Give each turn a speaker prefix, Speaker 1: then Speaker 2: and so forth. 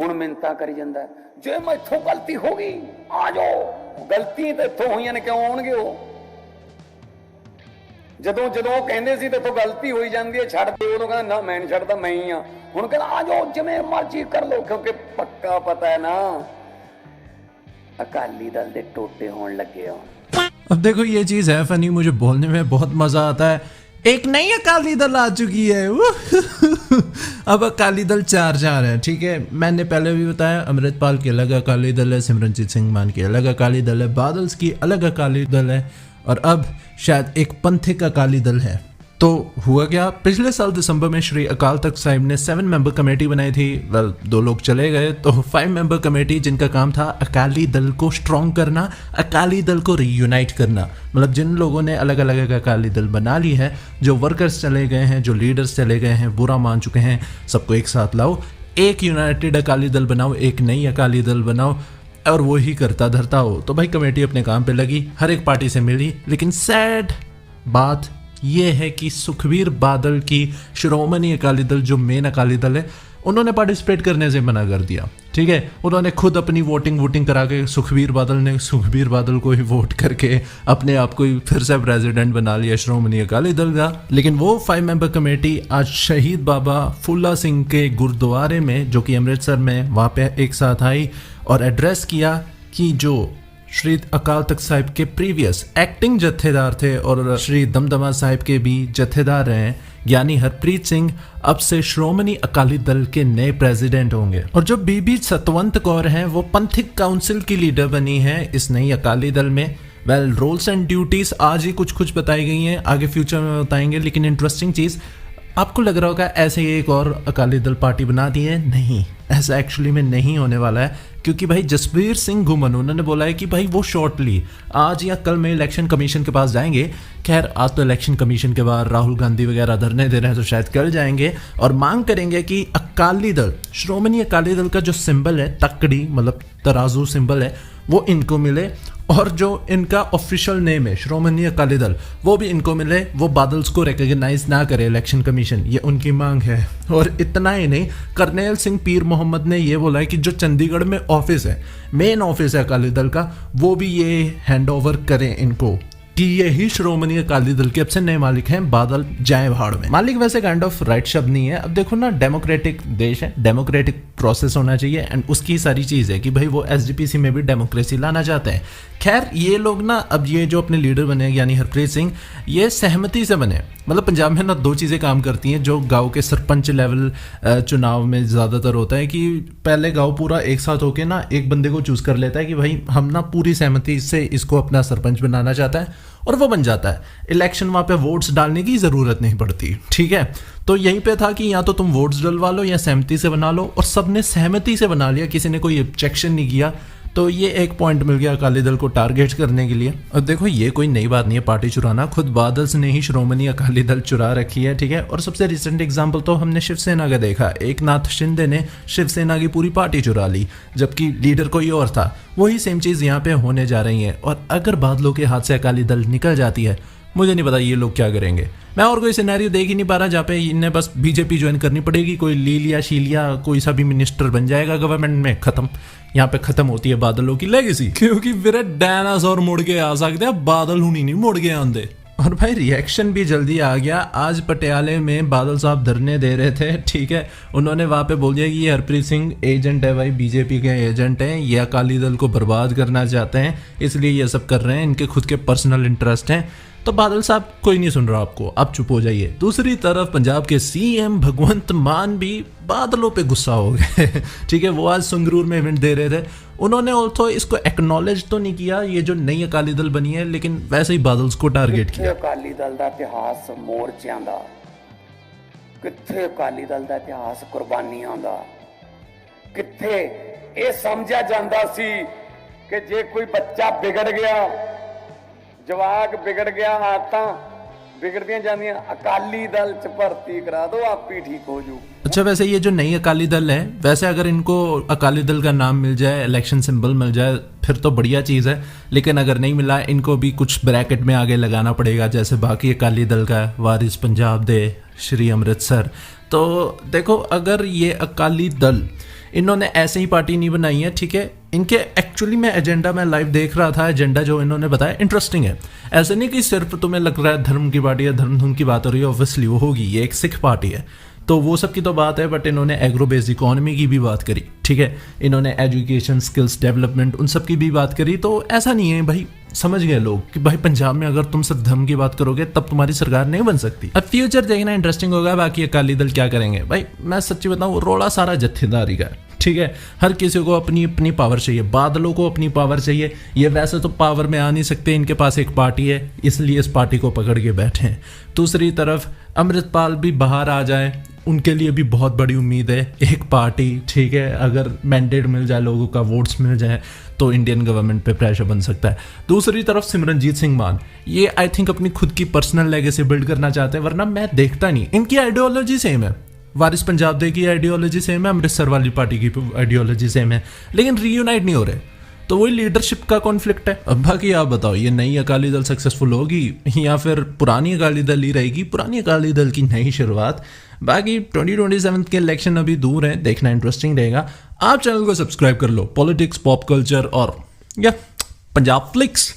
Speaker 1: ਹੁਣ ਮਿੰਤਾ ਕਰੀ ਜਾਂਦਾ ਜੇ ਮੈਥੋਂ ਗਲਤੀ ਹੋ ਗਈ ਆ ਜਾਓ। ਗਲਤੀ ਤੇ ਇੱਥੋਂ ਹੋਈਆਂ ਨੇ, ਕਿਉਂ ਆਉਣਗੇ ਉਹ? ਜਦੋਂ ਉਹ ਕਹਿੰਦੇ ਸੀ ਤੇ ਇੱਥੋਂ ਗਲਤੀ ਹੋਈ ਜਾਂਦੀ ਹੈ ਛੱਡ ਦੇ, ਉਦੋਂ ਕਹਿੰਦਾ ਨਾ ਮੈਂ ਨਹੀਂ ਛੱਡਦਾ, ਮੈਂ ਹੀ ਆ। ਹੁਣ ਕਹਿੰਦਾ ਆ ਜਾਓ ਜਿਵੇਂ ਮਰਜ਼ੀ ਕਰ ਲਓ, क्योंकि पक्का पता है ना अकाली दल दे टोटे होने लगे हो।
Speaker 2: अब देखो ये चीज है फनी, मुझे बोलने में बहुत मजा आता है। एक नई अकाली दल आ चुकी है अब अकाली दल 4 है, ठीक है। मैंने पहले भी बताया अमृतपाल की अलग अकाली दल है, सिमरनजीत सिंह मान की अलग अकाली दल है, बादल की अलग अकाली दल है, और अब शायद एक पंथिक अकाली दल है। तो हुआ क्या, पिछले साल दिसंबर में श्री अकाल तख्त साहिब ने 7 मेंबर कमेटी बनाई थी। वेल 2 लोग चले गए, तो 5 मेंबर कमेटी जिनका काम था अकाली दल को स्ट्रॉन्ग करना, अकाली दल को रीयूनाइट करना। मतलब जिन लोगों ने अलग अलग अकाली दल बना ली है, जो वर्कर्स चले गए हैं, जो लीडर्स चले गए हैं, बुरा मान चुके हैं, सबको एक साथ लाओ, एक यूनाइटेड अकाली दल बनाओ, एक नई अकाली दल बनाओ, और वो ही करता धरता हो। तो भाई कमेटी अपने काम पे लगी, हर एक पार्टी से मिली, लेकिन सैड बात ये है कि सुखबीर बादल की शिरोमणि अकाली दल, जो मेन अकाली दल है, उन्होंने पार्टिसिपेट करने से मना कर दिया, ठीक है। उन्होंने खुद अपनी वोटिंग करा के सुखबीर बादल को ही वोट करके अपने आप को ही फिर से प्रेसिडेंट बना लिया शिरोमणि अकाली दल का। लेकिन वो 5 मेंबर कमेटी आज शहीद बाबा फुल्ला सिंह के गुरुद्वारे में, जो कि अमृतसर में, वहाँ पे एक साथ आई और एड्रेस किया कि जो श्री अकाल तख्त साहिब के प्रीवियस एक्टिंग जत्थेदार थे और श्री दमदमा साहिब के भी जत्थेदार रहे, यानी हरप्रीत सिंह, अब से श्रोमणी अकाली दल के नए प्रेसिडेंट होंगे। और जो बीबी सतवंत कौर हैं, वो पंथिक काउंसिल की लीडर बनी है इस नई अकाली दल में। वेल रोल्स एंड ड्यूटीज आज ही कुछ बताई गई हैं, आगे फ्यूचर में बताएंगे। लेकिन इंटरेस्टिंग चीज, आपको लग रहा होगा ऐसे ही एक और अकाली दल पार्टी बना दी है, नहीं, ऐसा एक्चुअली में नहीं होने वाला है। क्योंकि भाई जसबीर सिंह घुमन उन्होंने बोला है कि भाई वो शॉर्टली आज या कल में इलेक्शन कमीशन के पास जाएंगे। खैर आज तो इलेक्शन कमीशन के बाद राहुल गांधी वगैरह धरने दे रहे हैं, तो शायद कल जाएंगे और मांग करेंगे कि अकाली दल, श्रोमणी अकाली दल का जो सिंबल है तकड़ी, मतलब तराजू सिंबल है, वो इनको मिले, और जो इनका ऑफिशियल नेम है श्रोमणी अकाली दल, वो भी इनको मिले। वो बादल्स को रिकॉग्नाइज ना करे इलेक्शन कमीशन, ये उनकी मांग है। और इतना ही नहीं, करनेल सिंह पीर मोहम्मद ने ये बोला है कि जो चंडीगढ़ में ऑफिस है, मेन ऑफिस है अकाली दल का, वो भी ये हैंड ओवर करें इनको, कि यही श्रोमणी अकाली दल के अब से नए मालिक हैं, बादल जाए भाड़ में। मालिक वैसे काइंड ऑफ राइट शब्द नहीं है। अब देखो ना, डेमोक्रेटिक देश है, डेमोक्रेटिक प्रोसेस होना चाहिए, एंड उसकी सारी चीज है कि भाई वो एसजीपीसी में भी डेमोक्रेसी लाना चाहते हैं। खैर ये लोग ना, अब ये जो अपने लीडर बने यानी हरप्रीत सिंह, ये सहमति से बने। मतलब पंजाब में ना 2 चीज़ें काम करती हैं, जो गांव के सरपंच लेवल चुनाव में ज़्यादातर होता है कि पहले गांव पूरा एक साथ होके ना एक बंदे को चूज कर लेता है कि भाई हम ना पूरी सहमति से इसको अपना सरपंच बनाना चाहता है, और वो बन जाता है। इलेक्शन वहाँ पे वोट्स डालने की ज़रूरत नहीं पड़ती, ठीक है। तो यहीं पे था कि या तो तुम वोट्स डलवा लो या सहमति से बना लो, और सबने सहमति से बना लिया, किसी ने कोई ऑब्जेक्शन नहीं किया। तो ये एक पॉइंट मिल गया अकाली दल को टारगेट करने के लिए। और देखो ये कोई नई बात नहीं है पार्टी चुराना, खुद बादल ने ही श्रोमणी अकाली दल चुरा रखी है, ठीक है। और सबसे रिसेंट एग्जांपल तो हमने शिवसेना का देखा, एकनाथ शिंदे ने शिवसेना की पूरी पार्टी चुरा ली, जबकि लीडर कोई और था। वही सेम चीज़ यहाँ पे होने जा रही है। और अगर बादलों के हाथ से अकाली दल निकल जाती है, मुझे नहीं पता ये लोग क्या करेंगे। मैं और कोई सिनेरियो देख ही नहीं पा रहा जहाँ पे इन्हें बस बीजेपी ज्वाइन करनी पड़ेगी, कोई लीलिया शीलिया कोई सा भी मिनिस्टर बन जाएगा गवर्नमेंट में, खत्म। यहाँ पे खत्म होती है बादलों की लेगेसी, क्योंकि फिर डायनासोर मुड़ के आ सकते हैं, बादल हुनी नहीं मुड़ के आंदे। और भाई रिएक्शन भी जल्दी आ गया। आज पटियाले में बादल साहब धरने दे रहे थे, ठीक है। उन्होंने वहाँ पे बोल दिया कि ये हरप्रीत सिंह एजेंट है, भाई बीजेपी के एजेंट हैं, ये अकाली दल को बर्बाद करना चाहते हैं, इसलिए ये सब कर रहे हैं, इनके खुद के पर्सनल इंटरेस्ट हैं। तो बादल साहब कोई नहीं सुन रहा आपको, आप चुप हो जाइए। दूसरी तरफ पंजाब के सीएम भगवंत मान भी बादलों पे गुस्सा हो गए ठीक है। वो आज संगरूर में इवेंट दे रहे थे, उन्होंने ऑल्सो इसको एक्नॉलेज तो नहीं किया ये जो नई अकाली दल बनी है, लेकिन वैसे ही बादल्स को टारगेट किया।
Speaker 1: अकाली दल का इतिहास मोर्चों का, किथे अकाली दल का इतिहास कुर्बानियां का, किथे ये समझा जाता सी कि जे कोई बच्चा बिगड़ गया, जवाक बिगड़ गया, आदत बिगड़दियां जांदियां, अकाली दल च भर्ती करा दो, आप ही ठीक हो जू।
Speaker 2: अच्छा वैसे ये जो नई अकाली दल है, वैसे अगर इनको अकाली दल का नाम मिल जाए, इलेक्शन सिंबल मिल जाए, फिर तो बढ़िया चीज़ है। लेकिन अगर नहीं मिला, इनको भी कुछ ब्रैकेट में आगे लगाना पड़ेगा, जैसे बाकी अकाली दल का वारिस पंजाब दे, श्री अमृतसर। तो देखो अगर ये अकाली दल इन्होंने ऐसे ही पार्टी नहीं बनाई है, ठीक है। इनके एक्चुअली मैं एजेंडा में लाइव देख रहा था, एजेंडा जो इन्होंने बताया इंटरेस्टिंग है। ऐसे नहीं कि सिर्फ तुम्हें लग रहा है धर्म की पार्टी है, धर्म की बात हो रही है, ऑब्वियसली वो होगी, ये एक सिख पार्टी है तो वो सब की तो बात है, बट इन्होंने एग्रो बेस्ड इकोनॉमी की भी बात करी, ठीक है। इन्होंने एजुकेशन, स्किल्स डेवलपमेंट, उन सब की भी बात करी। तो ऐसा नहीं है भाई, समझ गए लोग कि भाई पंजाब में अगर तुम सिर्फ धर्म की बात करोगे तब तुम्हारी सरकार नहीं बन सकती। अब फ्यूचर देखना इंटरेस्टिंग होगा, बाकी अकाली दल क्या करेंगे भाई। मैं सच्ची बताऊं, रोड़ा सारा जत्थेदारी का, ठीक है। हर किसी को अपनी अपनी पावर चाहिए, बादलों को अपनी पावर चाहिए। ये वैसे तो पावर में आ नहीं सकते, इनके पास एक पार्टी है इसलिए इस पार्टी को पकड़ के बैठे हैं। दूसरी तरफ अमृतपाल भी बाहर आ जाए, उनके लिए भी बहुत बड़ी उम्मीद है, एक पार्टी, ठीक है। अगर मैंडेट मिल जाए, लोगों का वोट्स मिल जाए तो इंडियन गवर्नमेंट पे प्रेशर बन सकता है। दूसरी तरफ सिमरनजीत सिंह मान, ये आई थिंक अपनी खुद की पर्सनल लेगेसी बिल्ड करना चाहते हैं, वरना मैं देखता नहीं। इनकी आइडियोलॉजी सेम है, वारिस पंजाब दे की आइडियोलॉजी सेम है, अमृतसर वाली पार्टी की आइडियोलॉजी सेम है, लेकिन रीयूनाइट नहीं हो रहे। तो वही लीडरशिप का कॉन्फ्लिक्ट है। अब बाकी आप बताओ, ये नई अकाली दल सक्सेसफुल होगी या फिर पुरानी अकाली दल ही रहेगी, पुरानी अकाली दल की नई शुरुआत। बाकी 2027 के इलेक्शन अभी दूर है, देखना इंटरेस्टिंग रहेगा। आप चैनल को सब्सक्राइब कर लो, पॉलिटिक्स, पॉप कल्चर और या पंजाब फ्लिक्स।